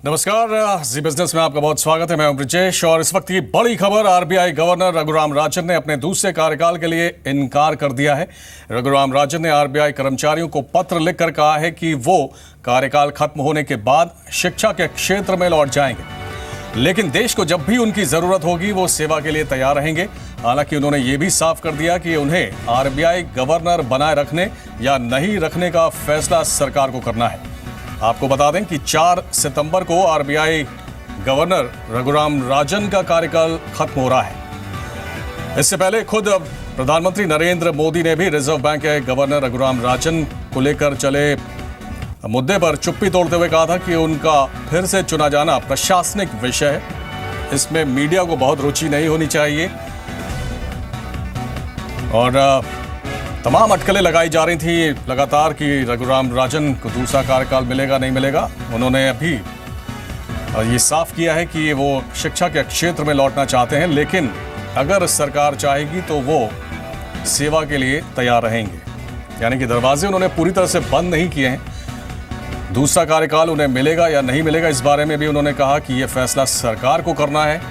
नमस्कार, जी बिजनेस में आपका बहुत स्वागत है। मैं हूं ब्रिजेश और इस वक्त की बड़ी खबर, आरबीआई गवर्नर रघुराम राजन ने अपने दूसरे कार्यकाल के लिए इनकार कर दिया है। रघुराम राजन ने आरबीआई कर्मचारियों को पत्र लिखकर कहा है कि वो कार्यकाल खत्म होने के बाद शिक्षा के क्षेत्र में लौट जाएंगे, लेकिन देश को जब भी उनकी जरूरत होगी वो सेवा के लिए तैयार रहेंगे। हालांकि उन्होंने ये भी साफ कर दिया कि उन्हें आरबीआई गवर्नर बनाए रखने या नहीं रखने का फैसला सरकार को करना है। आपको बता दें कि 4 सितंबर को आरबीआई गवर्नर रघुराम राजन का कार्यकाल खत्म हो रहा है। इससे पहले खुद प्रधानमंत्री नरेंद्र मोदी ने भी रिजर्व बैंक के गवर्नर रघुराम राजन को लेकर चले मुद्दे पर चुप्पी तोड़ते हुए कहा था कि उनका फिर से चुना जाना प्रशासनिक विषय है, इसमें मीडिया को बहुत रुचि नहीं होनी चाहिए। और तमाम अटकलें लगाई जा रही थी लगातार कि रघुराम राजन को दूसरा कार्यकाल मिलेगा नहीं मिलेगा। उन्होंने अभी ये साफ किया है कि वो शिक्षा के क्षेत्र में लौटना चाहते हैं, लेकिन अगर सरकार चाहेगी तो वो सेवा के लिए तैयार रहेंगे। यानी कि दरवाजे उन्होंने पूरी तरह से बंद नहीं किए हैं। दूसरा कार्यकाल उन्हें मिलेगा या नहीं मिलेगा, इस बारे में भी उन्होंने कहा कि ये फैसला सरकार को करना है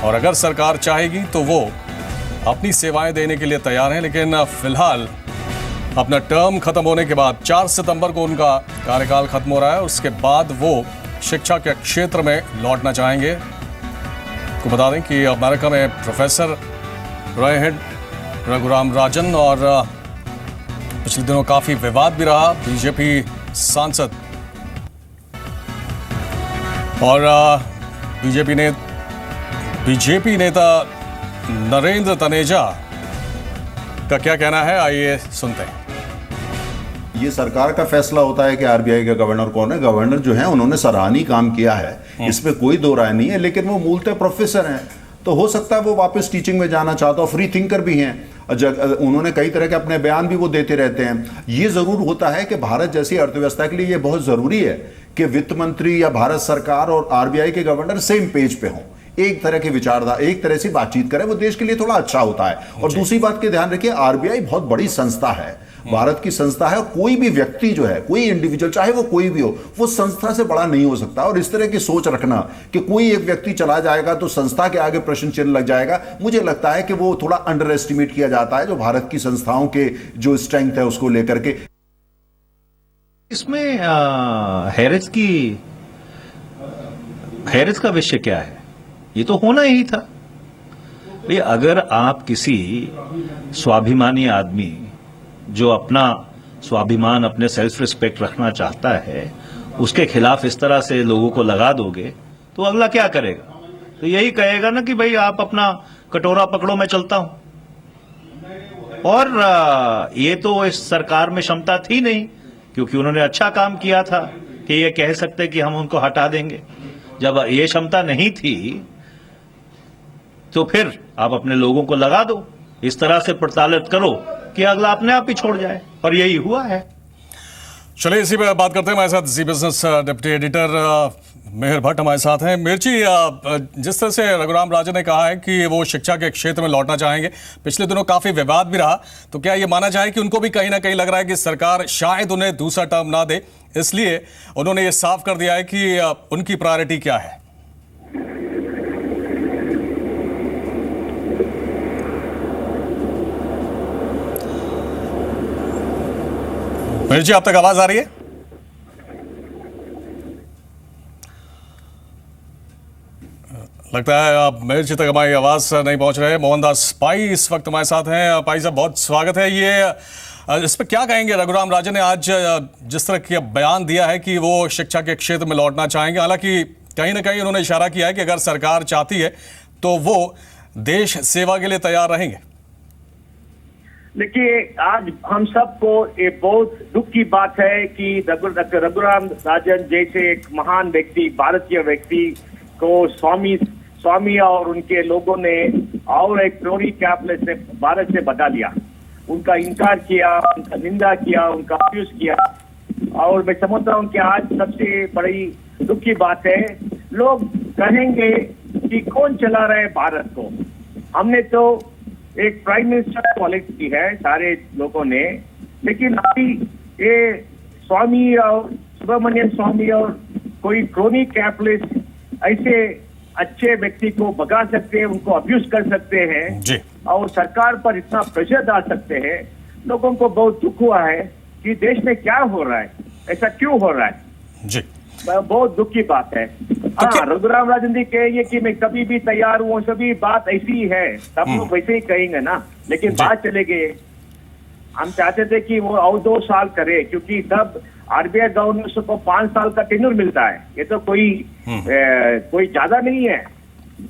और अगर सरकार चाहेगी तो वो अपनी सेवाएं देने के लिए तैयार हैं। लेकिन फिलहाल अपना टर्म खत्म होने के बाद 4 सितंबर को उनका कार्यकाल खत्म हो रहा है, उसके बाद वो शिक्षा के क्षेत्र में लौटना चाहेंगे। आपको बता दें कि अमेरिका में प्रोफेसर रहे हैं रघुराम राजन और पिछले दिनों काफी विवाद भी रहा। बीजेपी सांसद और बीजेपी नेता नरेंद्र तनेजा का क्या कहना है, आइए सुनते हैं। ये सरकार का फैसला होता है कि आरबीआई का गवर्नर कौन है। गवर्नर जो है उन्होंने सराहनीय काम किया है, इसमें कोई दो राय नहीं है, लेकिन वो मूलतः प्रोफेसर हैं, तो हो सकता है वो वापस टीचिंग में जाना चाहता हो। फ्री थिंकर भी हैं, उन्होंने कई तरह के अपने बयान भी वो देते रहते हैं। ये जरूर होता है कि भारत जैसी अर्थव्यवस्था के लिए ये बहुत जरूरी है कि वित्त मंत्री या भारत सरकार और आरबीआई के गवर्नर सेम पेज पे हों, एक तरह की विचारधारा, एक तरह से बातचीत करें, वो देश के लिए थोड़ा अच्छा होता है। और दूसरी बात के ध्यान रखिए, आरबीआई बहुत बड़ी संस्था है, भारत की संस्था है, और कोई भी व्यक्ति जो है, कोई इंडिविजुअल चाहे वो कोई भी हो, वो संस्था से बड़ा नहीं हो सकता। और इस तरह की सोच रखना कि कोई एक व्यक्ति चला जाएगा तो संस्था के आगे प्रश्न चिन्ह लग जाएगा, मुझे लगता है कि वो थोड़ा अंडर एस्टिमेट किया जाता है जो भारत की संस्थाओं के जो स्ट्रेंथ है उसको लेकर के। इसमें हैरत का विषय क्या है? ये तो होना ही था। ये अगर आप किसी स्वाभिमानी आदमी जो अपना स्वाभिमान, अपने सेल्फ रिस्पेक्ट रखना चाहता है, उसके खिलाफ इस तरह से लोगों को लगा दोगे तो अगला क्या करेगा? तो यही कहेगा ना कि भाई आप अपना कटोरा पकड़ो, मैं चलता हूं। और ये तो इस सरकार में क्षमता थी नहीं, क्योंकि उन्होंने अच्छा काम किया था कि ये कह सकते कि हम उनको हटा देंगे। जब ये क्षमता नहीं थी तो फिर आप अपने लोगों को लगा दो, इस तरह से प्रताड़ित करो कि अगला अपने आप ही छोड़ जाए, और यही हुआ है। चलिए इसी पे बात करते हैं। हमारे साथ जी बिजनेस डिप्टी एडिटर मेहर भट्ट हमारे साथ हैं। मिर्ची, जिस तरह से रघुराम राजन ने कहा है कि वो शिक्षा के क्षेत्र में लौटना चाहेंगे, पिछले दिनों काफी विवाद भी रहा, तो क्या ये माना जाए कि उनको भी कहीं ना कहीं लग रहा है कि सरकार शायद उन्हें दूसरा टर्म ना दे, इसलिए उन्होंने ये साफ कर दिया है कि उनकी प्रायोरिटी क्या है? मिर्ची, आप तक आवाज आ रही है? लगता है आप मिर्ची तक हमारी आवाज नहीं पहुंच रहे। मोहनदास पाई इस वक्त हमारे साथ हैं। पाई साहब, बहुत स्वागत है। ये इस पर क्या कहेंगे? रघुराम राजन ने आज जिस तरह का बयान दिया है कि वो शिक्षा के क्षेत्र में लौटना चाहेंगे, हालांकि कहीं ना कहीं उन्होंने इशारा किया है कि अगर सरकार चाहती है तो वो देश सेवा के लिए तैयार रहेंगे। देखिए, आज हम सबको ये बहुत दुख की बात है कि रघुराम राजन जैसे एक महान व्यक्ति, भारतीय व्यक्ति को स्वामी और उनके लोगों ने और एक टोरी कैबिनेट से भारत से भगा दिया, उनका इनकार किया, उनका निंदा किया, उनका अब्यूज किया। और मैं समझता हूँ कि आज सबसे बड़ी दुख की बात है, लोग कहेंगे कि कौन चला रहा है भारत को। हमने तो एक प्राइम मिनिस्टर पॉलिटिक्स की है सारे लोगों ने, लेकिन अभी ये स्वामी और सुब्रमण्यम स्वामी और कोई क्रोनी कैपिटलिस्ट ऐसे अच्छे व्यक्ति को भगा सकते हैं, उनको अब्यूज कर सकते हैं जी और सरकार पर इतना प्रेशर डाल सकते हैं। लोगों को बहुत दुख हुआ है कि देश में क्या हो रहा है, ऐसा क्यों हो रहा है। जी बहुत दुख की बात है। हाँ, रघुराम राजन जी कहेंगे कि मैं कभी भी तैयार हूँ, सभी बात ऐसी ही है, सब लोग वैसे ही कहेंगे ना, लेकिन बात चले गए। हम चाहते थे कि वो और 2 साल करे, क्योंकि तब आरबीआई गवर्नर्स को 5 साल का टेन्योर मिलता है। ये तो कोई ज्यादा नहीं है।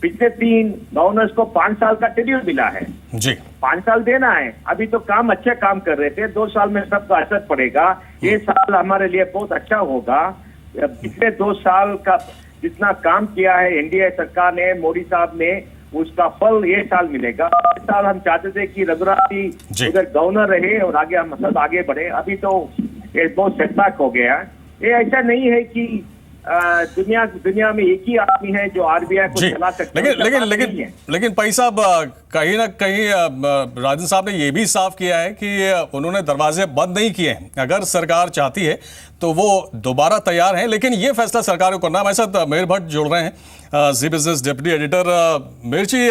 पिछले 3 गवर्नर्स को 5 साल का टेन्योर मिला है। जी 5 साल देना है। अभी तो काम अच्छे काम कर रहे थे, 2 साल में सबका असर पड़ेगा। ये साल हमारे लिए बहुत अच्छा होगा। पिछले 2 साल का जितना काम किया है एनडीए सरकार ने, मोदी साहब ने, उसका फल ये साल मिलेगा। इस साल हम चाहते थे कि रघुराम जी उधर गवर्नर रहे और आगे हम सब आगे बढ़े। अभी तो ये बहुत सेटबैक हो गया। ये ऐसा नहीं है कि दुनिया में एक ही आदमी है जो आरबीआई को चला सकता है। लेकिन भाई साहब, कहीं ना कहीं राजन साहब ने यह भी साफ किया है कि उन्होंने दरवाजे बंद नहीं किए हैं। अगर सरकार चाहती है तो वो दोबारा तैयार हैं, लेकिन ये फैसला सरकार को करना। हमारे साथ मेहर भट्ट जुड़ रहे हैं, जी बिजनेस डिप्टी एडिटर। मिर्ची,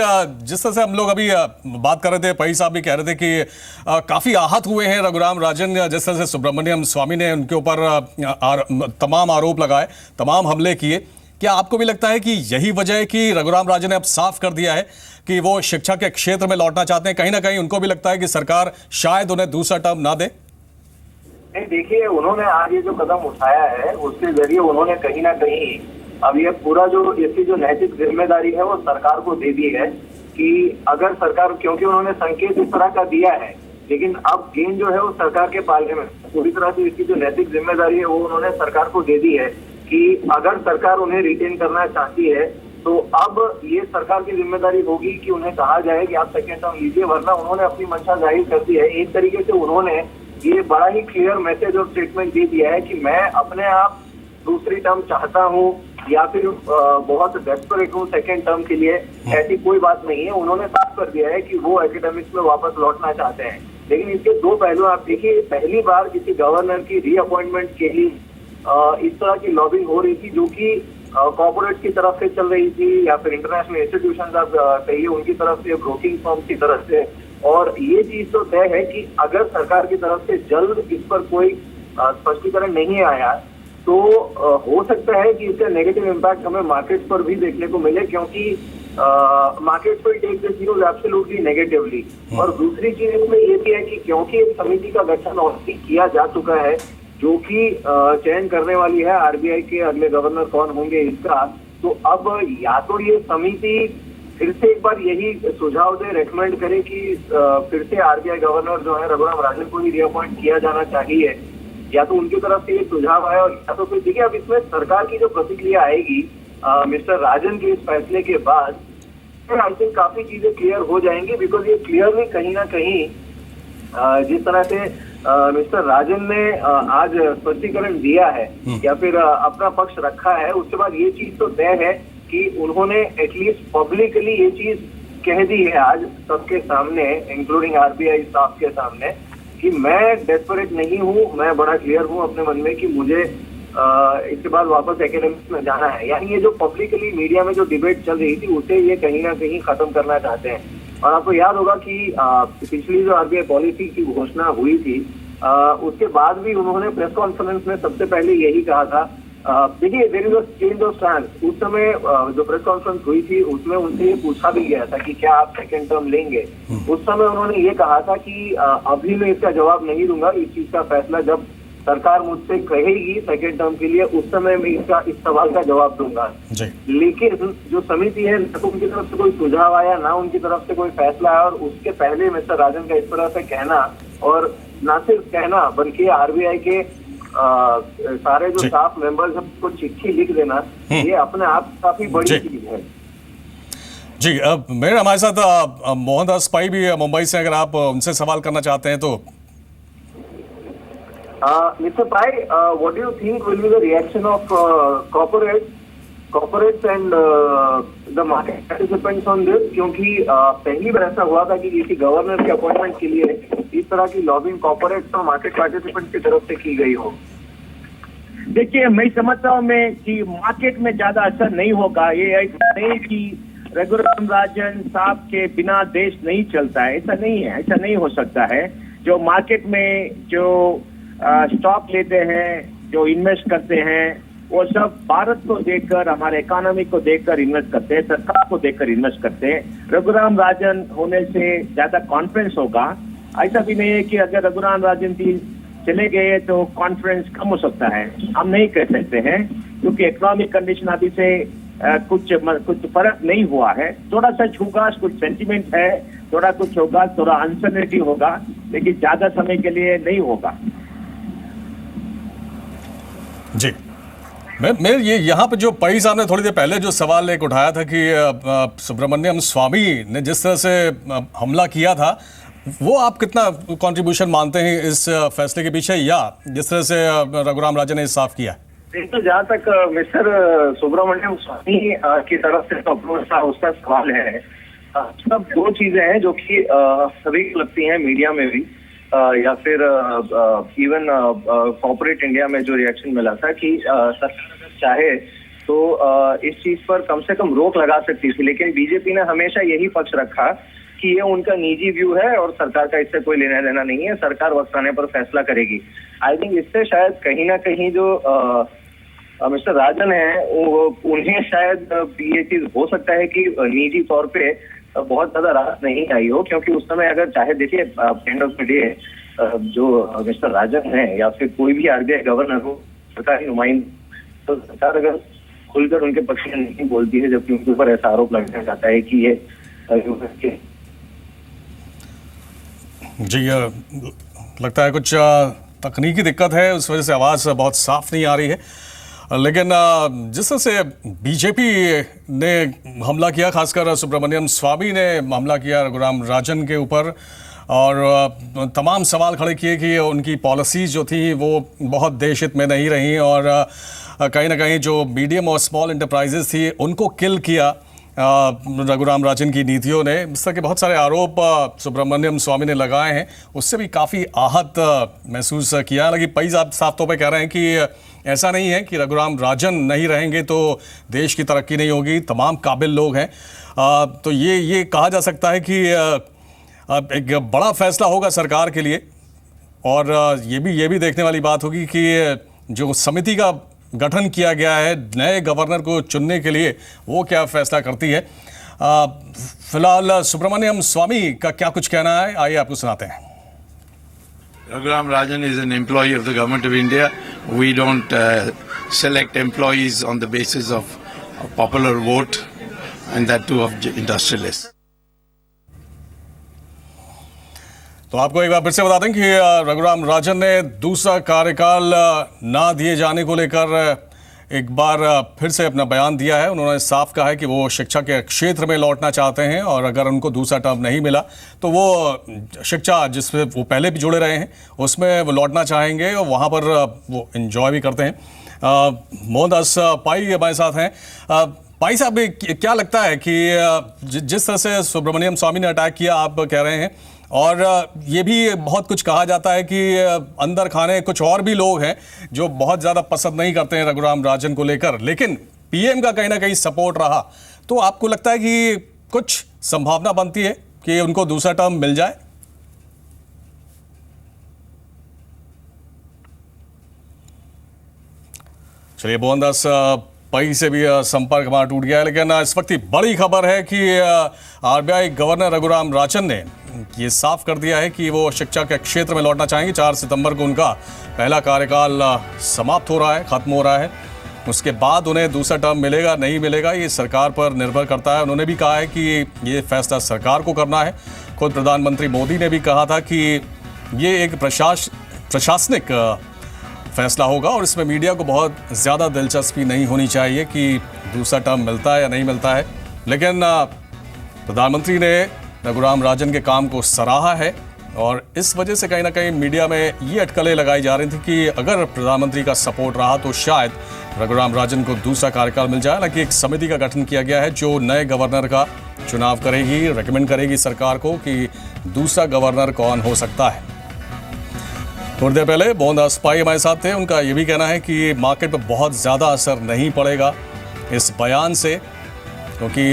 जिस तरह से हम लोग अभी बात कर रहे थे, पई साहब भी कह रहे थे कि काफ़ी आहत हुए हैं रघुराम राजन। जिस तरह से सुब्रमण्यम स्वामी ने उनके ऊपर तमाम आरोप लगाए, तमाम हमले किए। क्या आपको भी लगता है कि यही वजह है कि रघुराम राजन ने अब साफ कर दिया है कि वो शिक्षा के क्षेत्र में लौटना चाहते हैं? कहीं ना कहीं उनको भी लगता है कि सरकार शायद उन्हें दूसरा टर्म ना दे। नहीं, देखिए, उन्होंने आज ये जो कदम उठाया है उसके जरिए उन्होंने कहीं ना कहीं अब ये पूरा इसकी जो नैतिक जिम्मेदारी है वो सरकार को दे दी है कि अगर सरकार, क्योंकि उन्होंने संकेत इस तरह का दिया है, लेकिन अब गेंद जो है वो सरकार के पाले में। पूरी तरह से इसकी जो नैतिक जिम्मेदारी है वो उन्होंने सरकार को दे दी है कि अगर सरकार उन्हें रिटेन करना चाहती है तो अब ये सरकार की जिम्मेदारी होगी कि उन्हें कहा जाए कि आप सेकेंड टर्म लीजिए, वरना उन्होंने अपनी मंशा जाहिर कर दी है। एक तरीके से उन्होंने ये बड़ा ही क्लियर मैसेज और स्टेटमेंट दे दिया है कि मैं अपने आप दूसरी टर्म चाहता हूँ या फिर बहुत डेस्परेट हूँ सेकेंड टर्म के लिए। ऐसी कोई बात नहीं है। उन्होंने साफ कर दिया है कि वो एकेडमिक्स में वापस लौटना चाहते हैं। लेकिन इसके 2 पहलू आप देखिए। पहली बार किसी गवर्नर की रीअपॉइंटमेंट के लिए इस तरह की लॉबिंग हो रही थी, जो कि कॉर्पोरेट की तरफ से चल रही थी या फिर इंटरनेशनल इंस्टीट्यूशन आप कहिए उनकी तरफ से, ब्रोकिंग फर्म की तरफ से। और ये चीज तो तय है कि अगर सरकार की तरफ से जल्द इस पर कोई स्पष्टीकरण नहीं आया तो हो सकता है कि इसका नेगेटिव इम्पैक्ट हमें मार्केट पर भी देखने को मिले, क्योंकि मार्केट पर take this news absolutely negatively. और दूसरी चीज इसमें ये भी है कि क्योंकि एक समिति का गठन ऑलरेडी किया जा चुका है जो कि चयन करने वाली है आरबीआई के अगले गवर्नर कौन होंगे इसका, तो अब या तो ये समिति फिर से एक बार यही सुझाव दे, रेकमेंड करे कि फिर से आरबीआई गवर्नर जो है रघुराम राजन को ही रीअपॉइंट किया जाना चाहिए, या तो उनकी तरफ से ये सुझाव है। और या तो फिर देखिए अब इसमें सरकार की जो प्रतिक्रिया आएगी मिस्टर राजन के इस फैसले के बाद, फिर आई थिंक काफी चीजें क्लियर हो जाएंगी। बिकॉज ये क्लियरली कहीं ना कहीं जिस तरह से मिस्टर राजन ने आज स्पष्टीकरण दिया है या फिर अपना पक्ष रखा है, उसके बाद ये चीज तो तय है कि उन्होंने एटलीस्ट पब्लिकली ये चीज कह दी है आज सबके सामने, इंक्लूडिंग आरबीआई स्टाफ के सामने, कि मैं डेस्परेट नहीं हूँ, मैं बड़ा क्लियर हूँ अपने मन में कि मुझे इसके बाद वापस एकेडमिक्स में जाना है। यानी ये जो पब्लिकली मीडिया में जो डिबेट चल रही थी उसे ये कहीं ना कहीं खत्म करना चाहते हैं। और आपको याद होगा कि पिछली जो आरबीआई पॉलिसी की घोषणा हुई थी उसके बाद भी उन्होंने प्रेस कॉन्फ्रेंस में सबसे पहले यही कहा था। देखिए, there is a change of stand. उस समय जो प्रेस कॉन्फ्रेंस हुई थी उसमें उनसे ये पूछा भी गया था कि क्या आप सेकेंड टर्म लेंगे। उस समय उन्होंने ये कहा था कि अभी मैं इसका जवाब नहीं दूंगा, इस चीज का फैसला जब सरकार मुझसे कहेगी सेकेंड टर्म के लिए उस समय मैं इस सवाल का जवाब दूंगा। लेकिन जो समिति है, ना तो उनकी तरफ से कोई सुझाव आया, ना उनकी तरफ से कोई फैसला आया, और उसके पहले मिस्टर राजन का इस तरह से कहना, और ना सिर्फ कहना बल्कि आरबीआई के सारे जो स्टाफ मेंबर्स हैं उनको चिट्ठी लिख देना, ये अपने आप काफी बड़ी चीज है। जी, मेरे हमारे साथ मोहनदास पाई भी मुंबई से, अगर आप उनसे सवाल करना चाहते हैं तो। Mr. Pai, what do you think will be the reaction of corporates and the market participants on this? क्योंकि पहली बार ऐसा हुआ था कि किसी गवर्नर के अपॉइंटमेंट के लिए इस तरह की लॉबिंग कॉर्पोरेट्स और मार्केट पार्टिसिपेंट्स की तरफ से की गई हो। देखिए, मैं समझता हूँ मैं कि मार्केट में ज्यादा असर नहीं होगा। ये ऐसा नहीं कि रघुराम राजन साहब के बिना देश नहीं चलता है, ऐसा नहीं है, ऐसा नहीं हो सकता है। जो मार्केट में जो स्टॉक लेते हैं, जो इन्वेस्ट करते हैं, वो सब भारत को देखकर, हमारे इकोनॉमी को देखकर इन्वेस्ट करते हैं, सरकार को देखकर इन्वेस्ट करते हैं। रघुराम राजन होने से ज्यादा कॉन्फिडेंस होगा। ऐसा भी नहीं है कि अगर रघुराम राजन जी चले गए तो कॉन्फिडेंस कम हो सकता है, हम नहीं कह सकते हैं, क्योंकि इकोनॉमिक कंडीशन अभी से कुछ फर्क नहीं हुआ है। थोड़ा सा होगा, कुछ सेंटिमेंट है, थोड़ा कुछ होगा, थोड़ा अनसर्टेनिटी होगा, लेकिन ज्यादा समय के लिए नहीं होगा। जी, मैं ये यहाँ पे जो पई साहब ने थोड़ी देर पहले जो सवाल एक उठाया था कि सुब्रमण्यम स्वामी ने जिस तरह से हमला किया था, वो आप कितना कंट्रीब्यूशन मानते हैं इस फैसले के पीछे, या जिस तरह से रघुराम राजन ने साफ किया? तो जहाँ तक मिस्टर सुब्रमण्यम स्वामी की तरफ से अप्रोच था, उसका सवाल है, सब दो चीजें हैं जो कि सभी को लगती हैं, मीडिया में भी या फिर इवन कॉर्पोरेट इंडिया में जो रिएक्शन मिला था कि सरकार चाहे तो इस चीज पर कम से कम रोक लगा सकती थी, लेकिन बीजेपी ने हमेशा यही पक्ष रखा कि ये उनका निजी व्यू है और सरकार का इससे कोई लेना देना नहीं है, सरकार वक्त आने पर फैसला करेगी। आई थिंक इससे शायद कहीं ना कहीं जो मिस्टर राजन है, उन्हें शायद ये चीज हो सकता है कि निजी तौर पे बहुत ज्यादा राहत नहीं आई हो, क्योंकि उस समय अगर चाहे देखिए एंड ऑफ द डे जो मिस्टर राजन है या फिर कोई भी आरबीआई गवर्नर हो, सरकारी नुमाइंदा, तो सरकार अगर खुलकर उनके पक्ष में नहीं बोलती है, जबकि उनके ऊपर ऐसा आरोप लगाया जाता है कि ये जी, लगता है कुछ तकनीकी दिक्कत है, उस वजह से आवाज़ बहुत साफ नहीं आ रही है। लेकिन जिस तरह से बीजेपी ने हमला किया, खासकर सुब्रमण्यम स्वामी ने हमला किया रघुराम राजन के ऊपर, और तमाम सवाल खड़े किए कि उनकी पॉलिसीज़ जो थी वो बहुत देश हित में नहीं रहीं, और कहीं ना कहीं जो मीडियम और स्मॉल इंटरप्राइजेस थी उनको किल किया रघुराम राजन की नीतियों ने। इस तरह के बहुत सारे आरोप सुब्रमण्यम स्वामी ने लगाए हैं, उससे भी काफ़ी आहत महसूस किया। हालांकि पई साहब साफ तौर पर कह रहे हैं कि ऐसा नहीं है कि रघुराम राजन नहीं रहेंगे तो देश की तरक्की नहीं होगी, तमाम काबिल लोग हैं। तो ये कहा जा सकता है कि एक बड़ा फैसला होगा सरकार के लिए, और ये भी देखने वाली बात होगी कि जो समिति का गठन किया गया है नए गवर्नर को चुनने के लिए, वो क्या फैसला करती है। फिलहाल सुब्रमण्यम स्वामी का क्या कुछ कहना है, आइए आपको सुनाते हैं। Raghuram Rajan is an employee of the government of India. We don't select employees on the basis of a popular vote, and that too of industrialists. तो आपको एक बार फिर से बता दें कि रघुराम राजन ने दूसरा कार्यकाल ना दिए जाने को लेकर एक बार फिर से अपना बयान दिया है। उन्होंने साफ कहा है कि वो शिक्षा के क्षेत्र में लौटना चाहते हैं, और अगर उनको दूसरा टर्म नहीं मिला तो वो शिक्षा जिसमें वो पहले भी जुड़े रहे हैं उसमें वो लौटना चाहेंगे, और वहाँ पर वो एंजॉय भी करते हैं। मोहनदास पाई हमारे साथ हैं। पाई साहब, क्या लगता है कि जिस तरह से सुब्रमण्यम स्वामी ने अटैक किया, आप कह रहे हैं, और ये भी बहुत कुछ कहा जाता है कि अंदर खाने कुछ और भी लोग हैं जो बहुत ज़्यादा पसंद नहीं करते हैं रघुराम राजन को लेकर, लेकिन पीएम का कहीं ना कहीं सपोर्ट रहा, तो आपको लगता है कि कुछ संभावना बनती है कि उनको दूसरा टर्म मिल जाए? चलिए, मोहनदास पई से भी संपर्क हमारा टूट गया है, लेकिन इस वक्त बड़ी खबर है कि आरबीआई गवर्नर रघुराम राजन ने ये साफ कर दिया है कि वो शिक्षा के क्षेत्र में लौटना चाहेंगे। 4 सितंबर को उनका पहला कार्यकाल समाप्त हो रहा है, खत्म हो रहा है। उसके बाद उन्हें दूसरा टर्म मिलेगा नहीं मिलेगा ये सरकार पर निर्भर करता है। उन्होंने भी कहा है कि ये फैसला सरकार को करना है। खुद प्रधानमंत्री मोदी ने भी कहा था कि ये एक प्रशासनिक फैसला होगा, और इसमें मीडिया को बहुत ज़्यादा दिलचस्पी नहीं होनी चाहिए कि दूसरा टर्म मिलता है या नहीं मिलता है। लेकिन प्रधानमंत्री ने रघुराम राजन के काम को सराहा है, और इस वजह से कहीं ना कहीं मीडिया में ये अटकलें लगाई जा रही थी कि अगर प्रधानमंत्री का सपोर्ट रहा तो शायद रघुराम राजन को दूसरा कार्यकाल मिल जाए। हालांकि एक समिति का गठन किया गया है जो नए गवर्नर का चुनाव करेगी, रेकमेंड करेगी सरकार को कि दूसरा गवर्नर कौन हो सकता है। थोड़ी देर पहले मोहन स्पाई हमारे साथ थे। उनका ये भी कहना है कि मार्केट पर बहुत ज़्यादा असर नहीं पड़ेगा इस बयान से, क्योंकि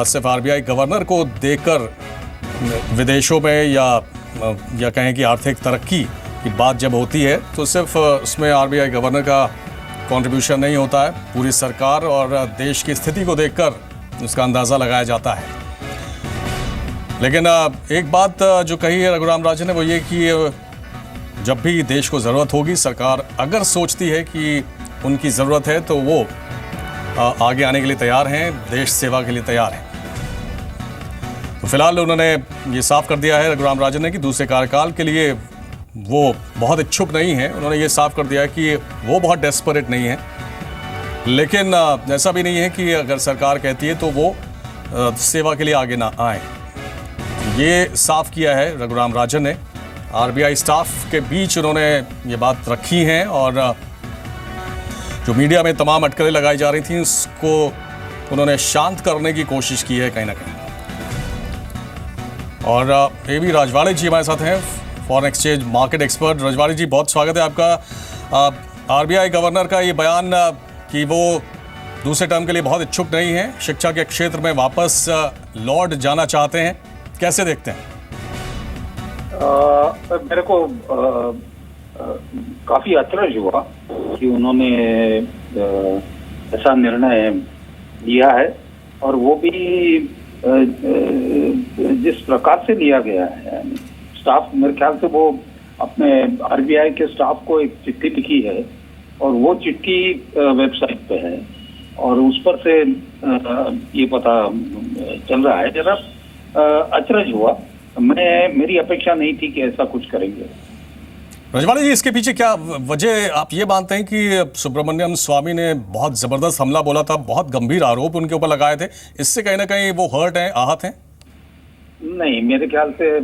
सिर्फ आरबीआई गवर्नर को देखकर विदेशों में या कहें कि आर्थिक तरक्की की बात जब होती है तो सिर्फ उसमें आरबीआई गवर्नर का कंट्रीब्यूशन नहीं होता है, पूरी सरकार और देश की स्थिति को देखकर उसका अंदाज़ा लगाया जाता है। लेकिन एक बात जो कही है रघुराम राजन ने वो ये कि जब भी देश को ज़रूरत होगी, सरकार अगर सोचती है कि उनकी ज़रूरत है तो वो आगे आने के लिए तैयार हैं, देश सेवा के लिए तैयार हैं। तो फिलहाल उन्होंने ये साफ कर दिया है रघुराम राजन ने कि दूसरे कार्यकाल के लिए वो बहुत इच्छुक नहीं है। उन्होंने ये साफ कर दिया है कि वो बहुत डेस्परेट नहीं है, लेकिन ऐसा भी नहीं है कि अगर सरकार कहती है तो वो सेवा के लिए आगे ना आए। ये साफ किया है रघुराम राजन ने। आरबीआई स्टाफ के बीच उन्होंने ये बात रखी है और जो मीडिया में तमाम अटकलें लगाई जा रही थी उसको उन्होंने शांत करने की कोशिश की है कहीं ना कहीं। और ए.बी. राजवाड़े जी हमारे साथ हैं, foreign exchange market expert. Rajwade ji, बहुत स्वागत है आपका। आरबीआई गवर्नर का ये बयान कि वो दूसरे टर्म के लिए बहुत इच्छुक नहीं है, शिक्षा के क्षेत्र में वापस लौट जाना चाहते हैं, कैसे देखते हैं? मेरे को काफी अचरज हुआ कि उन्होंने ऐसा निर्णय लिया है, और वो भी जिस प्रकार से लिया गया है। स्टाफ, मेरे ख्याल से वो अपने आरबीआई के स्टाफ को एक चिट्ठी लिखी है और वो चिट्ठी वेबसाइट पे है और उस पर से ये पता चल रहा है। जरा अचरज हुआ, मेरी अपेक्षा नहीं थी कि ऐसा कुछ करेंगे। रजवाड़े जी, इसके पीछे क्या वजह आप ये मानते हैं कि सुब्रमण्यम स्वामी ने बहुत ज़बरदस्त हमला बोला था, बहुत गंभीर आरोप उनके ऊपर लगाए थे, इससे कहीं ना कहीं वो हर्ट हैं, आहत हैं? नहीं, मेरे ख्याल से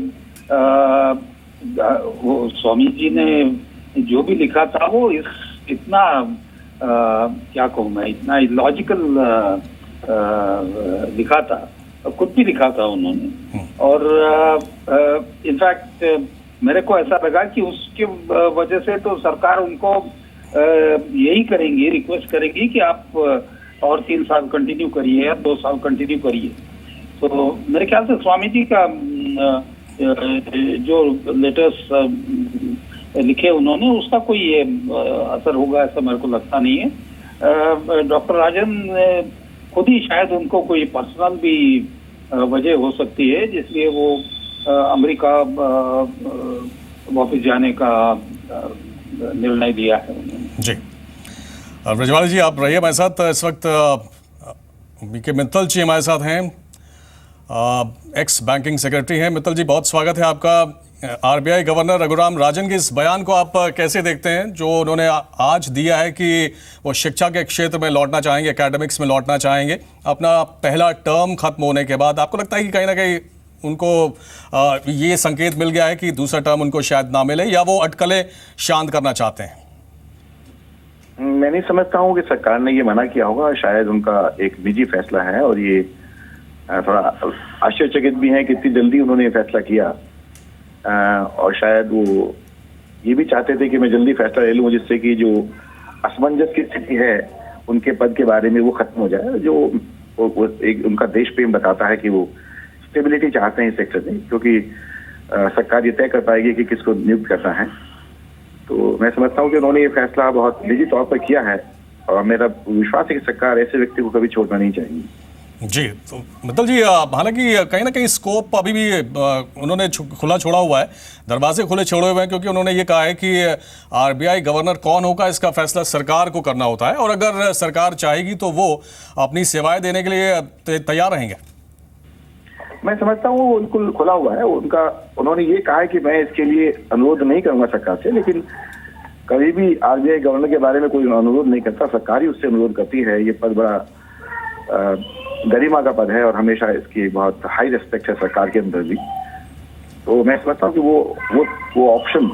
वो स्वामी जी ने जो भी लिखा था वो इतना क्या कहूँ मैं, इतना इलॉजिकल लिखा था, खुद भी लिखा था उन्होंने। और इनफैक्ट मेरे को ऐसा लगा कि उसके वजह से तो सरकार उनको यही करेंगी, रिक्वेस्ट करेंगी कि आप और 3 साल कंटिन्यू करिए या 2 साल कंटिन्यू करिए। तो मेरे ख्याल से स्वामी जी का जो लेटर्स लिखे उन्होंने, उसका कोई ये असर होगा ऐसा मेरे को लगता नहीं है। डॉक्टर राजन खुद ही शायद उनको कोई पर्सनल भी वजह हो सकती है जिसलिए वो अमेरिका वापस जाने का निर्णय लिया है उन्होंने। जी, ब्रजवाल जी आप रहिए हमारे साथ। इस वक्त बीके मित्तल जी हमारे साथ हैं, एक्स बैंकिंग सेक्रेटरी हैं। मित्तल जी, बहुत स्वागत है आपका। आरबीआई गवर्नर रघुराम राजन के इस बयान को आप कैसे देखते हैं, जो उन्होंने आज दिया है कि वो शिक्षा के क्षेत्र में लौटना चाहेंगे, एकेडमिक्स में लौटना चाहेंगे अपना पहला टर्म खत्म होने के बाद? आपको लगता है कि कहीं ना कहीं उनको ये संकेत मिल गया है कि दूसरा टर्म उनको शायद ना मिले, या वो अटकलें शांत करना चाहते हैं? मैं नहीं समझता हूँ कि सरकार ने ये मना किया होगा। शायद उनका एक निजी फैसला है और ये थोड़ा आश्चर्यचकित भी है कि इतनी जल्दी उन्होंने ये फैसला किया। और शायद वो ये भी चाहते थे कि मैं जल्दी फैसला ले लूँ जिससे कि जो असमंजस की स्थिति है उनके पद के बारे में वो खत्म हो जाए। जो वो एक उनका देश प्रेम बताता है कि वो स्टेबिलिटी चाहते हैं इस सेक्टर में, क्योंकि सरकार ये तय कर पाएगी कि किसको नियुक्त करना है। तो मैं समझता हूँ कि उन्होंने ये फैसला बहुत निजी तौर पर किया है और मेरा विश्वास है कि सरकार ऐसे व्यक्ति को कभी छोड़ना नहीं चाहिए। जी, तो मित्तल जी, हालांकि कहीं ना कहीं स्कोप अभी भी उन्होंने खुला छोड़ा हुआ है, दरवाजे खुले छोड़े हुए हैं, क्योंकि उन्होंने ये कहा है कि आरबीआई गवर्नर कौन होगा इसका फैसला सरकार को करना होता है और अगर सरकार चाहेगी तो वो अपनी सेवाएं देने के लिए तैयार रहेंगे। मैं समझता हूँ वो बिल्कुल खुला हुआ है उनका। उन्होंने ये कहा है कि मैं इसके लिए अनुरोध नहीं करूंगा सरकार से, लेकिन कभी भी आरबीआई गवर्नर के बारे में कोई अनुरोध नहीं करता, सरकार ही उससे अनुरोध करती है। ये पद बड़ा गरिमा का पद है और हमेशा इसकी बहुत हाई रिस्पेक्ट है सरकार के अंदर भी। तो मैं समझता हूँ कि वो ऑप्शन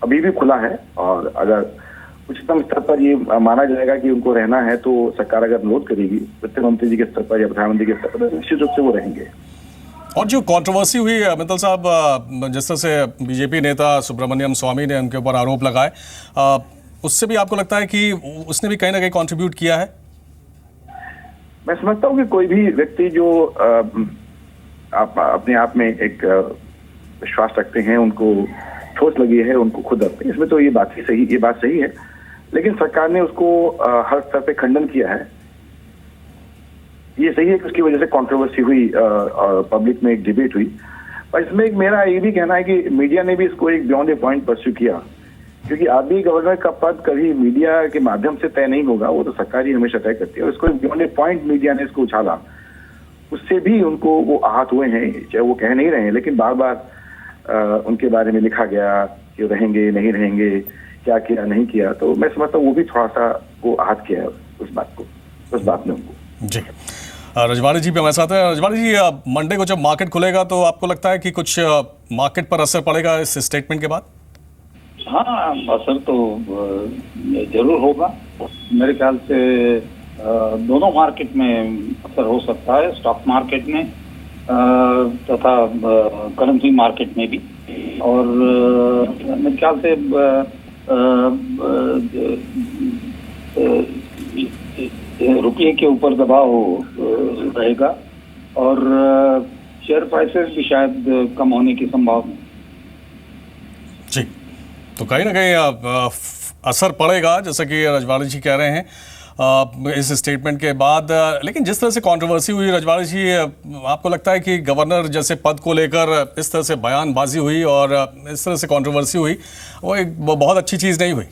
अभी भी खुला है और अगर उच्चतम स्तर पर ये माना जाएगा कि उनको रहना है तो सरकार अगर अनुरोध करेगी वित्त मंत्री जी के स्तर पर या प्रधानमंत्री के स्तर पर, निश्चित रूप से वो रहेंगे। और जो कंट्रोवर्सी हुई मित्तल साहब, जिस तरह से बीजेपी नेता सुब्रमण्यम स्वामी ने उनके ऊपर आरोप लगाए, उससे भी आपको लगता है कि उसने भी कहीं ना कहीं कंट्रीब्यूट किया है? मैं समझता हूँ कि कोई भी व्यक्ति जो अपने आप में एक विश्वास रखते हैं, उनको ठोस लगी है, उनको खुद रखते हैं, इसमें तो ये बात सही है। लेकिन सरकार ने उसको हर स्तर पे खंडन किया है। ये सही है कि उसकी वजह से कंट्रोवर्सी हुई, पब्लिक में एक डिबेट हुई, और इसमें मेरा ये भी कहना है कि मीडिया ने भी इसको एक बियॉन्ड ए पॉइंट परस्यू किया, क्योंकि आरबीआई गवर्नर का पद कभी मीडिया के माध्यम से तय नहीं होगा, वो तो सरकार ही हमेशा तय करती है। और इसको एक बियॉन्ड ए पॉइंट मीडिया ने इसको उछाला, उससे भी उनको वो आहत हुए हैं, चाहे वो कह नहीं रहे हैं, लेकिन बार बार उनके बारे में लिखा गया कि रहेंगे नहीं रहेंगे, क्या किया नहीं किया। तो मैं समझता हूँ वो भी थोड़ा सा वो आहत किया है उस बात ने उनको। जी, रजवाड़ी जी भी हमारे साथ है। रजवाड़ी जी, मंडे को जब मार्केट खुलेगा तो आपको लगता है कि कुछ मार्केट पर असर पड़ेगा इस स्टेटमेंट के बाद? हाँ, असर तो जरूर होगा। मेरे ख्याल से दोनों मार्केट में असर हो सकता है, स्टॉक मार्केट में तथा करेंसी मार्केट में भी। और मेरे ख्याल से रुपये के ऊपर दबाव रहेगा और शेयर प्राइसेस भी शायद कम होने की संभावना। जी, तो कहीं ना कहीं असर पड़ेगा, जैसा कि रजवाड़ी जी कह रहे हैं इस स्टेटमेंट के बाद। लेकिन जिस तरह से कंट्रोवर्सी हुई रजवाड़ी जी, आपको लगता है कि गवर्नर जैसे पद को लेकर इस तरह से बयानबाजी हुई और इस तरह से कंट्रोवर्सी हुई, वो एक बहुत अच्छी चीज़ नहीं हुई?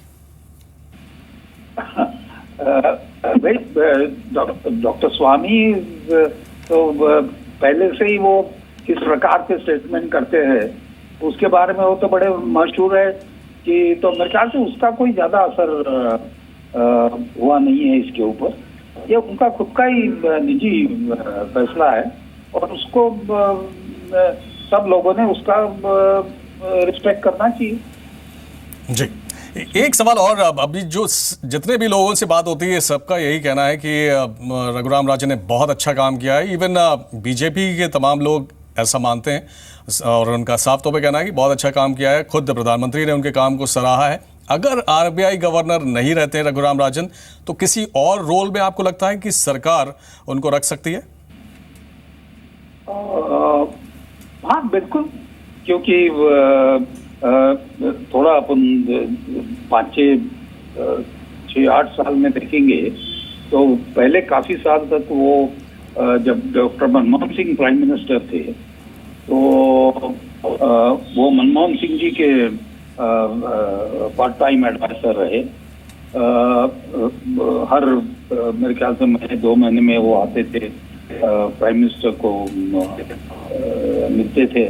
डॉक्टर स्वामी तो पहले से ही वो किस प्रकार के स्टेटमेंट करते हैं उसके बारे में वो तो बड़े मशहूर है कि, तो मेरे ख्याल से उसका कोई ज्यादा असर हुआ नहीं है इसके ऊपर। ये उनका खुद का ही निजी फैसला है और उसको सब लोगों ने उसका रिस्पेक्ट करना चाहिए। जी, एक सवाल और, अभी जो जितने भी लोगों से बात होती है सबका यही कहना है कि रघुराम राजन ने बहुत अच्छा काम किया है। इवन बीजेपी के तमाम लोग ऐसा मानते हैं और उनका साफ तौर पे कहना है कि बहुत अच्छा काम किया है। खुद प्रधानमंत्री ने उनके काम को सराहा है। अगर आरबीआई गवर्नर नहीं रहते रघुराम राजन, तो किसी और रोल में आपको लगता है कि सरकार उनको रख सकती है? हाँ बिल्कुल, क्योंकि थोड़ा अपन 5-6-8 साल में देखेंगे तो पहले काफी साल तक वो जब doctor Manmohan Singh prime minister थे तो वो मनमोहन सिंह जी के पार्ट टाइम एडवाइजर रहे। हर मेरे ख्याल से महीने 2 महीने में वो आते थे, प्राइम मिनिस्टर को मिलते थे।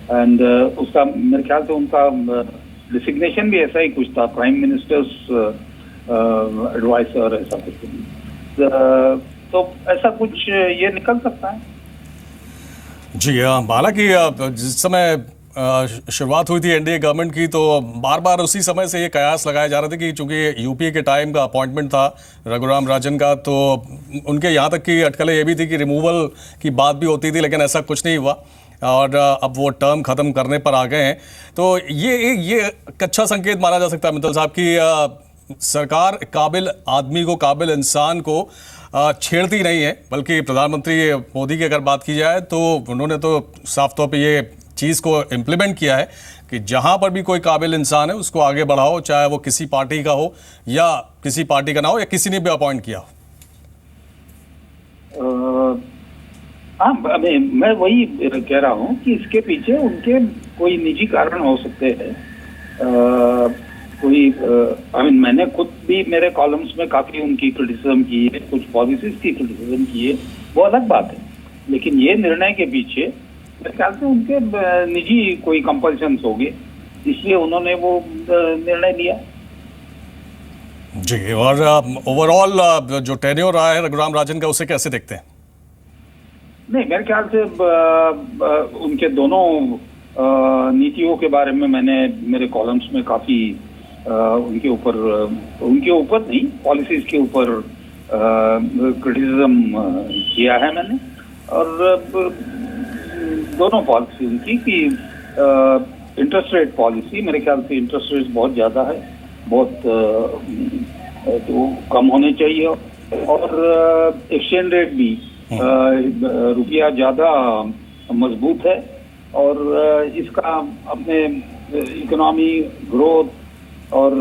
एंड उसका मेरे ख्याल से उनका डिसिग्नेशन भी ऐसा ही कुछ था, प्राइम मिनिस्टर्स एडवाइजर ऐसा कुछ। तो ऐसा कुछ ये निकल सकता है। जी, हालांकि जिस समय शुरुआत हुई थी एनडीए गवर्नमेंट की, तो बार बार उसी समय से ये कयास लगाए जा रहे थे कि चूंकि यूपीए के टाइम का अपॉइंटमेंट था रघुराम राजन का, तो उनके यहाँ तक की अटकलें ये भी थी कि रिमूवल की बात भी होती थी, लेकिन ऐसा कुछ नहीं हुआ और अब वो टर्म ख़त्म करने पर आ गए हैं। तो ये अच्छा संकेत माना जा सकता है मित्तल साहब कि सरकार काबिल आदमी को, काबिल इंसान को छेड़ती नहीं है, बल्कि प्रधानमंत्री मोदी की अगर बात की जाए तो उन्होंने तो साफ तौर पे ये चीज़ को इम्प्लीमेंट किया है कि जहां पर भी कोई काबिल इंसान है उसको आगे बढ़ाओ, चाहे वो किसी पार्टी का हो या किसी पार्टी का ना हो या किसी ने भी अपॉइंट किया हो। हाँ, मैं वही कह रहा हूँ कि इसके पीछे उनके कोई निजी कारण हो सकते हैं। मैंने खुद भी मेरे कॉलम्स में काफी उनकी क्रिटिसिज्म की है, कुछ पॉलिसीज की क्रिटिसिज्म की है, वो अलग बात है। लेकिन ये निर्णय के पीछे मेरे ख्याल से उनके निजी कोई कंपल्शंस होंगे, इसलिए उन्होंने वो निर्णय लिया। जी, और ओवरऑल जो टेन्योर रहा है रघुराम राजन का, उसे कैसे देखते हैं? नहीं, मेरे ख्याल से उनके दोनों नीतियों के बारे में मैंने मेरे कॉलम्स में काफी उनके ऊपर नहीं, पॉलिसीज के ऊपर क्रिटिसिज्म किया है मैंने। और दोनों पॉलिसी उनकी कि इंटरेस्ट रेट पॉलिसी, मेरे ख्याल से इंटरेस्ट रेट बहुत ज़्यादा है, बहुत तो कम होने चाहिए, और एक्सचेंज रेट भी रुपया ज़्यादा मजबूत है, और इसका अपने इकोनॉमी ग्रोथ और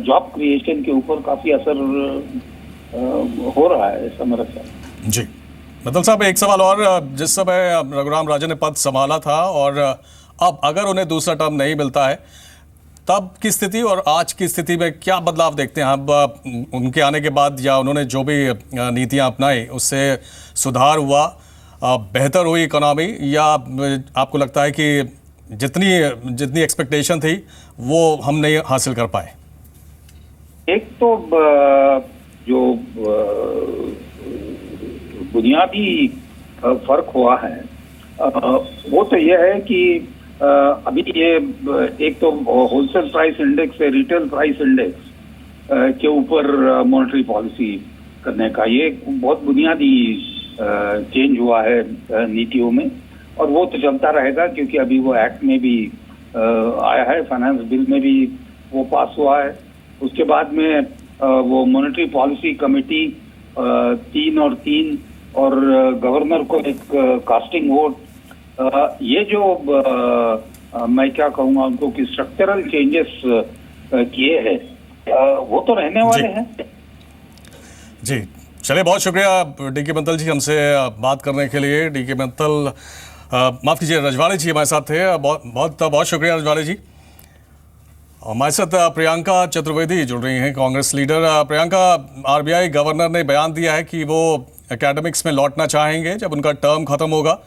जॉब क्रिएशन के ऊपर काफ़ी असर हो रहा है, ऐसा मेरा ख्याल है। जी मतलब साहब, एक सवाल और, जिस समय रघुराम राजन ने पद संभाला था और अब अगर उन्हें दूसरा टर्म नहीं मिलता है, तब की स्थिति और आज की स्थिति में क्या बदलाव देखते हैं? अब उनके आने के बाद या उन्होंने जो भी नीतियां अपनाई उससे सुधार हुआ, बेहतर हुई इकोनॉमी, या आपको लगता है कि जितनी एक्सपेक्टेशन थी वो हम नहीं हासिल कर पाए? एक तो जो बुनियादी फर्क हुआ है वो तो यह है कि अभी ये एक तो होलसेल प्राइस इंडेक्स है, रिटेल प्राइस इंडेक्स के ऊपर मॉनेटरी पॉलिसी करने का ये बहुत बुनियादी चेंज हुआ है नीतियों में, और वो तो चलता रहेगा क्योंकि अभी वो एक्ट में भी आया है, फाइनेंस बिल में भी वो पास हुआ है। उसके बाद में वो मॉनेटरी पॉलिसी कमेटी 3 और 3 और गवर्नर को एक कास्टिंग वोट, ये जो मैं क्या कहूँगा उनको कि स्ट्रक्चरल चेंजेस किए हैं वो तो रहने वाले हैं। जी चलिए, बहुत शुक्रिया डी के बंसल जी हमसे बात करने के लिए। डी के बंसल, माफ़ कीजिए, रजवाड़े जी हमारे साथ थे। बहुत शुक्रिया रजवाड़े जी। हमारे साथ प्रियंका चतुर्वेदी जुड़ रही हैं, Congress leader. Priyanka, RBI governor ने बयान दिया है कि वो एकेडमिक्स में लौटना चाहेंगे जब उनका टर्म खत्म होगा।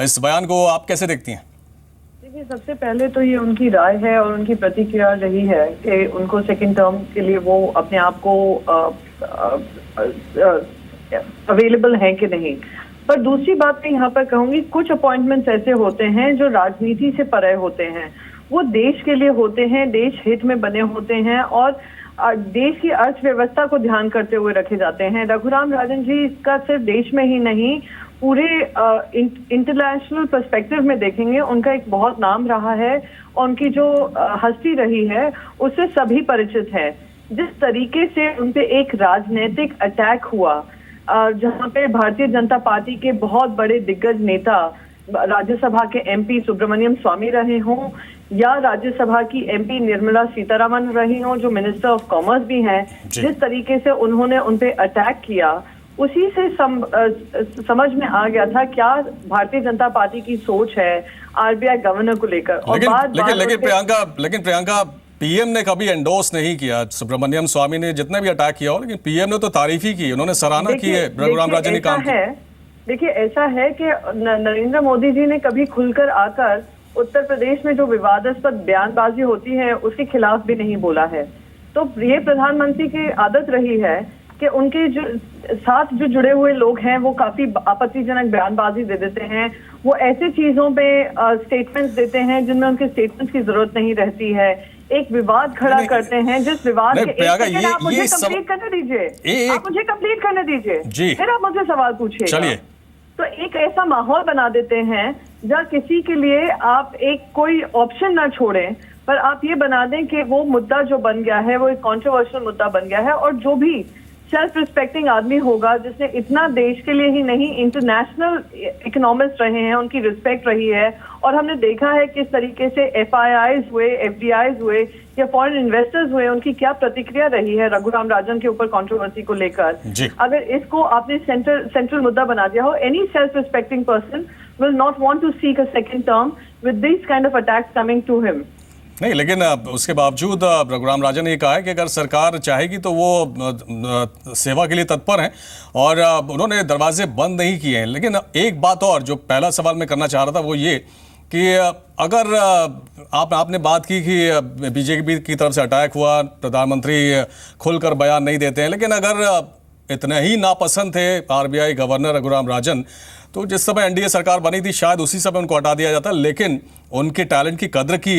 इस बयान को आप कैसे देखती हैं? देखिए, सबसे पहले तो ये उनकी राय है और उनकी प्रतिक्रिया रही है कि उनको सेकंड टर्म के लिए वो अपने आप को अवेलेबल है कि नहीं। पर दूसरी बात मैं यहाँ पर कहूंगी, कुछ अपॉइंटमेंट्स ऐसे होते हैं जो राजनीति से परे होते हैं, वो देश के लिए होते हैं, देश हित में बने होते हैं और देश की अर्थव्यवस्था को ध्यान करते हुए रखे जाते हैं। रघुराम राजन जी इसका सिर्फ देश में ही नहीं, पूरे इंटरनेशनल पर्सपेक्टिव में देखेंगे, उनका एक बहुत नाम रहा है और उनकी जो हस्ती रही है उससे सभी परिचित हैं। जिस तरीके से उनपे एक राजनीतिक अटैक हुआ, जहां पे भारतीय जनता पार्टी के बहुत बड़े दिग्गज नेता, राज्यसभा के एमपी सुब्रमण्यम स्वामी रहे हों या राज्यसभा की एमपी निर्मला सीतारमण रही हों जो मिनिस्टर ऑफ कॉमर्स भी हैं, जिस तरीके से उन्होंने उनपे अटैक किया, उसी से समझ में आ गया था क्या भारतीय जनता पार्टी की सोच है आरबीआई गवर्नर को लेकर। लेकिन प्रियंका, पीएम ने कभी एंडोर्स नहीं किया। सुब्रमण्यम स्वामी ने जितने भी अटैक किया हो, लेकिन पीएम ने तो तारीफ ही की, उन्होंने सराहना की है रघुराम राजन ने काम किया। देखिए, ऐसा है कि नरेंद्र मोदी जी ने कभी खुलकर आकर उत्तर प्रदेश में जो विवादास्पद बयानबाजी होती है उसके खिलाफ भी नहीं बोला है। तो ये प्रधानमंत्री की आदत रही है कि उनके जो साथ जो जुड़े हुए लोग हैं वो काफी आपत्तिजनक बयानबाजी दे देते हैं, वो ऐसे चीजों पे स्टेटमेंट्स देते हैं जिनमें उनके स्टेटमेंट्स की जरूरत नहीं रहती है, एक विवाद खड़ा करते हैं जिस विवाद के आप मुझे कंप्लीट करने दीजिए, आप मुझे कंप्लीट करने दीजिए, फिर आप मुझे सवाल पूछिए। चलिए, तो एक ऐसा माहौल बना देते हैं जहाँ किसी के लिए आप एक कोई ऑप्शन ना छोड़ें, पर आप ये बना दें कि वो मुद्दा जो बन गया है वो एक कॉन्ट्रोवर्शियल मुद्दा बन गया है, और जो भी सेल्फ रिस्पेक्टिंग आदमी होगा जिसने इतना देश के लिए ही नहीं इंटरनेशनल इकोनॉमिस्ट रहे हैं, उनकी रिस्पेक्ट रही है, और हमने देखा है किस तरीके से FIIs हुए, FDIs हुए या फॉरेन इन्वेस्टर्स हुए, उनकी क्या प्रतिक्रिया रही है रघुराम राजन के ऊपर कंट्रोवर्सी को लेकर। अगर इसको आपने सेंट्रल मुद्दा बना दिया हो, any self respecting person will not want to seek a second term with this kind of attacks coming to him. नहीं, लेकिन उसके बावजूद रघुराम राजन ने ये कहा है कि अगर सरकार चाहेगी तो वो सेवा के लिए तत्पर हैं और उन्होंने दरवाजे बंद नहीं किए हैं। लेकिन एक बात और जो पहला सवाल मैं करना चाह रहा था वो ये कि अगर आपने बात की कि बीजेपी की तरफ से अटैक हुआ, प्रधानमंत्री खुलकर बयान नहीं देते हैं, लेकिन अगर इतने ही नापसंद थे आरबीआई गवर्नर रघुराम राजन तो जिस समय एनडीए सरकार बनी थी शायद उसी समय उनको हटा दिया जाता, लेकिन उनके टैलेंट की कदर की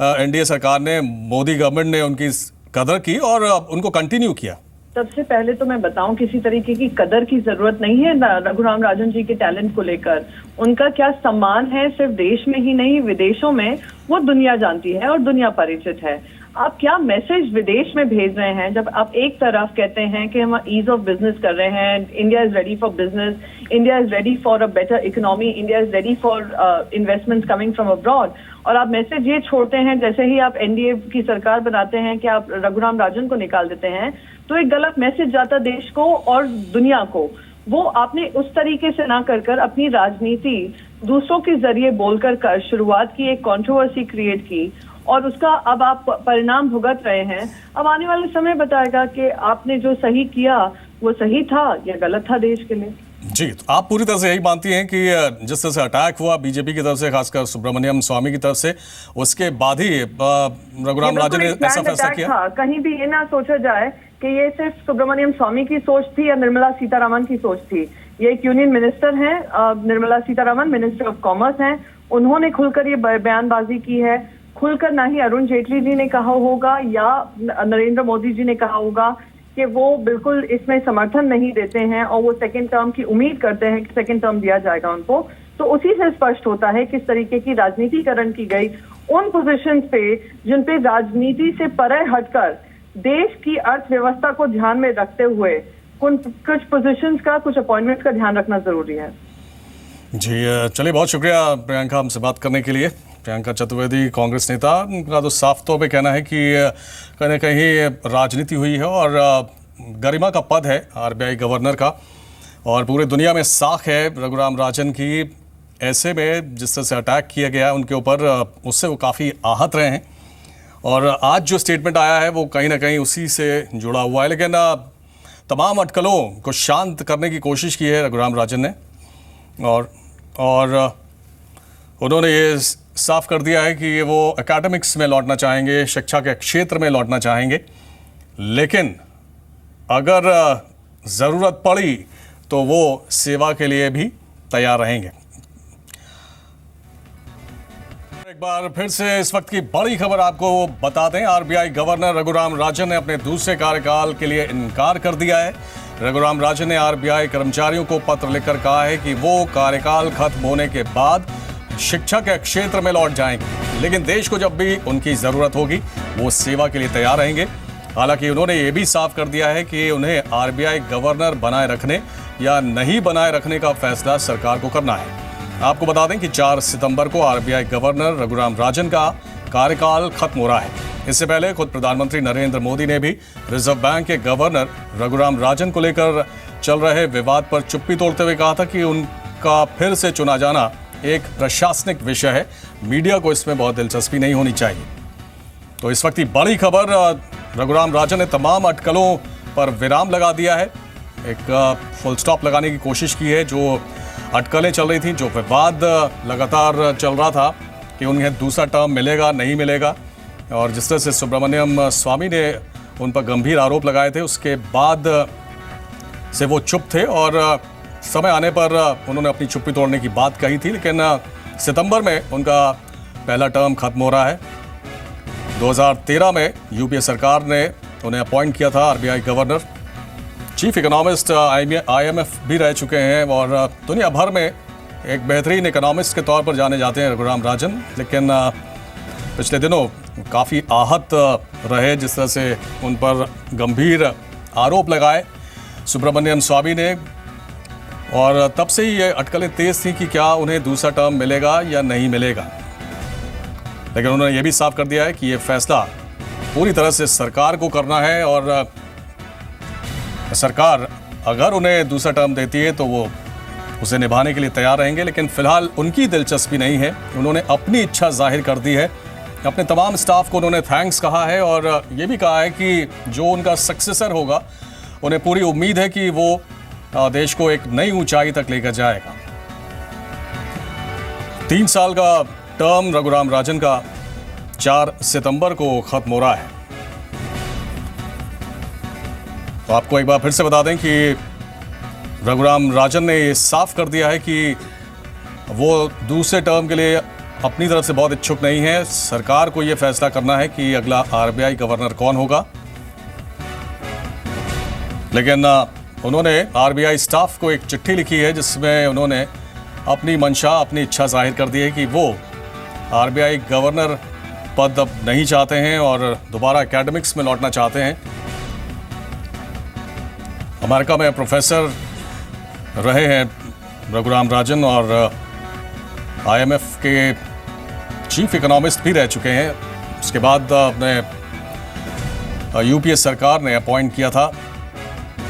एनडीए सरकार ने, मोदी गवर्नमेंट ने उनकी कदर की और उनको कंटिन्यू किया। सबसे पहले तो मैं बताऊं, किसी तरीके की कदर की जरूरत नहीं है रघुराम राजन जी के टैलेंट को लेकर। उनका क्या सम्मान है, सिर्फ देश में ही नहीं विदेशों में वो दुनिया जानती है और दुनिया परिचित है। आप क्या मैसेज विदेश में भेज रहे हैं जब आप एक तरफ कहते हैं कि हम ईज ऑफ बिजनेस कर रहे हैं, India is ready for business, India is ready for a better economy, India is ready for investments coming from abroad, और आप मैसेज ये छोड़ते हैं जैसे ही आप एनडीए की सरकार बनाते हैं कि आप रघुराम राजन को निकाल देते हैं, तो एक गलत मैसेज जाता देश को और दुनिया को। वो आपने उस तरीके से ना कर अपनी राजनीति दूसरों के जरिए बोलकर कर शुरुआत की, एक कंट्रोवर्सी क्रिएट की, और उसका अब आप परिणाम भुगत रहे हैं। अब आने वाले समय बताएगा कि आपने जो सही किया वो सही था या गलत था देश के लिए। जी, तो आप पूरी तरह से यही मानती हैं कि जिस तरह से अटैक हुआ बीजेपी की तरफ से, खासकर सुब्रमण्यम स्वामी की तरफ से, उसके बाद ही रघुराम राजन ने ऐसा फैसला किया? कहीं भी ये ना सोचा जाए कि ये सिर्फ सुब्रमण्यम स्वामी की सोच थी या निर्मला सीतारामन की सोच थी। ये एक यूनियन मिनिस्टर हैं, Nirmala Sitharaman minister of commerce हैं, उन्होंने खुलकर ये बयानबाजी की है। खुलकर ना ही अरुण जेटली जी ने कहा होगा या नरेंद्र मोदी जी ने कहा होगा कि वो बिल्कुल इसमें समर्थन नहीं देते हैं और वो सेकेंड टर्म की उम्मीद करते हैं कि सेकेंड टर्म दिया जाएगा उनको। तो उसी से स्पष्ट होता है किस तरीके की राजनीतिकरण की गई उन पोजीशंस पे जिन पे राजनीति से परे हटकर देश की अर्थव्यवस्था को ध्यान में रखते हुए कुछ पोजीशंस का, कुछ अपॉइंटमेंट्स का ध्यान रखना जरूरी है। जी, चलिए, बहुत शुक्रिया प्रियंका हमसे बात करने के लिए। प्रियंका चतुर्वेदी, कांग्रेस नेता, उनका तो साफ तौर पे कहना है कि कहीं ना कहीं राजनीति हुई है और गरिमा का पद है आरबीआई गवर्नर का, और पूरे दुनिया में साख है रघुराम राजन की। ऐसे में जिस तरह से अटैक किया गया उनके ऊपर, उससे वो काफ़ी आहत रहे हैं, और आज जो स्टेटमेंट आया है वो कहीं ना कहीं उसी से जुड़ा हुआ है। लेकिन तमाम अटकलों को शांत करने की कोशिश की है रघुराम राजन ने, और उन्होंने ये साफ कर दिया है कि वो एकेडमिक्स में लौटना चाहेंगे, शिक्षा के क्षेत्र में लौटना चाहेंगे, लेकिन अगर ज़रूरत पड़ी तो वो सेवा के लिए भी तैयार रहेंगे। एक बार फिर से इस वक्त की बड़ी खबर आपको बता दें, आरबीआई गवर्नर रघुराम राजन ने अपने दूसरे कार्यकाल के लिए इनकार कर दिया है। रघुराम राजन ने आरबीआई कर्मचारियों को पत्र लिखकर कहा है कि वो कार्यकाल खत्म होने के बाद शिक्षा के क्षेत्र में लौट जाएंगे, लेकिन देश को जब भी उनकी ज़रूरत होगी वो सेवा के लिए तैयार रहेंगे। हालांकि उन्होंने ये भी साफ कर दिया है कि उन्हें आरबीआई गवर्नर बनाए रखने या नहीं बनाए रखने का फैसला सरकार को करना है। आपको बता दें कि 4 सितंबर को आरबीआई गवर्नर रघुराम राजन का कार्यकाल खत्म हो रहा है। इससे पहले खुद प्रधानमंत्री नरेंद्र मोदी ने भी रिजर्व बैंक के गवर्नर रघुराम राजन को लेकर चल रहे विवाद पर चुप्पी तोड़ते हुए कहा था कि उनका फिर से चुना जाना एक प्रशासनिक विषय है, मीडिया को इसमें बहुत दिलचस्पी नहीं होनी चाहिए। तो इस वक्त की बड़ी खबर, रघुराम राजन ने तमाम अटकलों पर विराम लगा दिया है, एक फुल स्टॉप लगाने की कोशिश की है। जो अटकलें चल रही थी, जो विवाद लगातार चल रहा था कि उन्हें दूसरा टर्म मिलेगा नहीं मिलेगा, और जिस तरह से सुब्रमण्यम स्वामी ने उन पर गंभीर आरोप लगाए थे, उसके बाद से वो चुप थे और समय आने पर उन्होंने अपनी चुप्पी तोड़ने की बात कही थी। लेकिन सितंबर में उनका पहला टर्म खत्म हो रहा है। 2013 में यूपीए सरकार ने उन्हें अपॉइंट किया था RBI governor. Chief economist IMF भी रह चुके हैं और दुनिया भर में एक बेहतरीन इकोनॉमिस्ट के तौर पर जाने जाते हैं रघुराम राजन। लेकिन पिछले दिनों काफ़ी आहत रहे, जिस तरह से उन पर गंभीर आरोप लगाए सुब्रमण्यम स्वामी ने, और तब से ही ये अटकलें तेज थी कि क्या उन्हें दूसरा टर्म मिलेगा या नहीं मिलेगा। लेकिन उन्होंने ये भी साफ कर दिया है कि ये फैसला पूरी तरह से सरकार को करना है, और सरकार अगर उन्हें दूसरा टर्म देती है तो वो उसे निभाने के लिए तैयार रहेंगे। लेकिन फिलहाल उनकी दिलचस्पी नहीं है, उन्होंने अपनी इच्छा जाहिर कर दी है। अपने तमाम स्टाफ को उन्होंने थैंक्स कहा है, और ये भी कहा है कि जो उनका सक्सेसर होगा उन्हें पूरी उम्मीद है कि वो देश को एक नई ऊंचाई तक लेकर जाएगा। 3 साल का टर्म रघुराम राजन का 4 सितंबर को खत्म हो रहा है। तो आपको एक बार फिर से बता दें कि रघुराम राजन ने ये साफ कर दिया है कि वो दूसरे टर्म के लिए अपनी तरफ से बहुत इच्छुक नहीं है। सरकार को ये फैसला करना है कि अगला आरबीआई गवर्नर कौन होगा। लेकिन उन्होंने आरबीआई स्टाफ को एक चिट्ठी लिखी है जिसमें उन्होंने अपनी मंशा, अपनी इच्छा जाहिर कर दी है कि वो आरबीआई गवर्नर पद अब नहीं चाहते हैं और दोबारा एकेडमिक्स में लौटना चाहते हैं। अमेरिका में प्रोफेसर रहे हैं रघुराम राजन और आईएमएफ के चीफ इकोनॉमिस्ट भी रह चुके हैं। उसके बाद अपने यूपीए सरकार ने अपॉइंट किया था,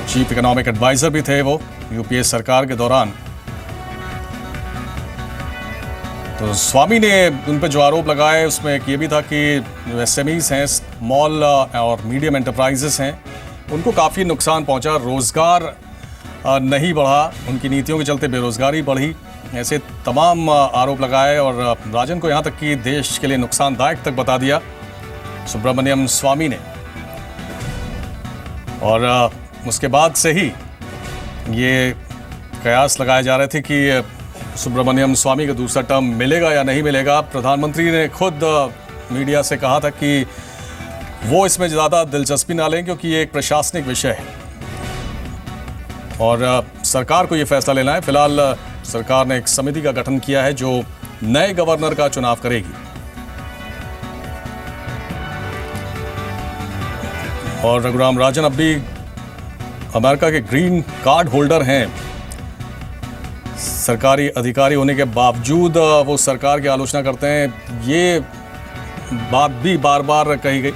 चीफ इकोनॉमिक एडवाइजर भी थे वो यूपीए सरकार के दौरान। तो स्वामी ने उन पर जो आरोप लगाए उसमें एक ये भी था कि जो एसएमईज हैं, स्मॉल और मीडियम एंटरप्राइजेस हैं, उनको काफ़ी नुकसान पहुंचा, रोज़गार नहीं बढ़ा, उनकी नीतियों के चलते बेरोज़गारी बढ़ी। ऐसे तमाम आरोप लगाए और राजन को यहाँ तक कि देश के लिए नुकसानदायक तक बता दिया सुब्रमण्यम स्वामी ने। और उसके बाद से ही ये कयास लगाए जा रहे थे कि सुब्रमण्यम स्वामी का दूसरा टर्म मिलेगा या नहीं मिलेगा। प्रधानमंत्री ने खुद मीडिया से कहा था कि वो इसमें ज़्यादा दिलचस्पी ना लें क्योंकि ये एक प्रशासनिक विषय है और सरकार को ये फैसला लेना है। फिलहाल सरकार ने एक समिति का गठन किया है जो नए गवर्नर का चुनाव करेगी और रघुराम राजन अब भी अमेरिका के ग्रीन कार्ड होल्डर हैं। सरकारी अधिकारी होने के बावजूद वो सरकार की आलोचना करते हैं, ये बात भी बार बार कही गई।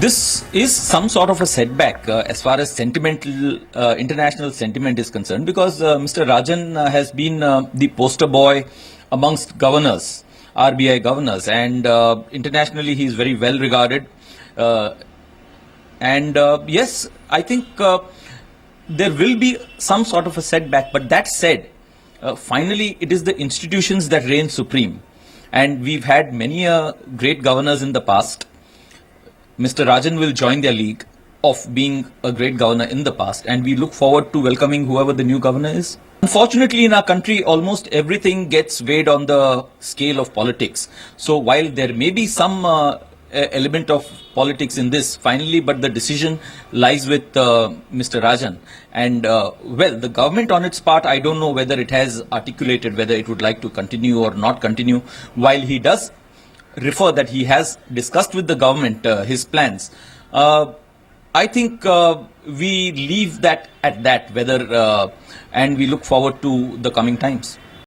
This is some sort of a setback as far as sentimental, international sentiment is concerned, because Mr. Rajan has been the poster boy amongst governors, RBI governors, and internationally he is very well regarded. Yes, I think there will be some sort of a setback, but that said, finally it is the institutions that reign supreme, and we've had many great governors in the past. Mr. Rajan will join their league of being a great governor in the past, and we look forward to welcoming whoever the new governor is. Unfortunately, in our country, almost everything gets weighed on the scale of politics. So while there may be some element of politics in this, finally, but the decision lies with Mr. Rajan. And well, the government on its part, I don't know whether it has articulated whether it would like to continue or not continue. While he does refer that he has discussed with the government his plans, I think we leave that at that, whether and we look forward to the coming times.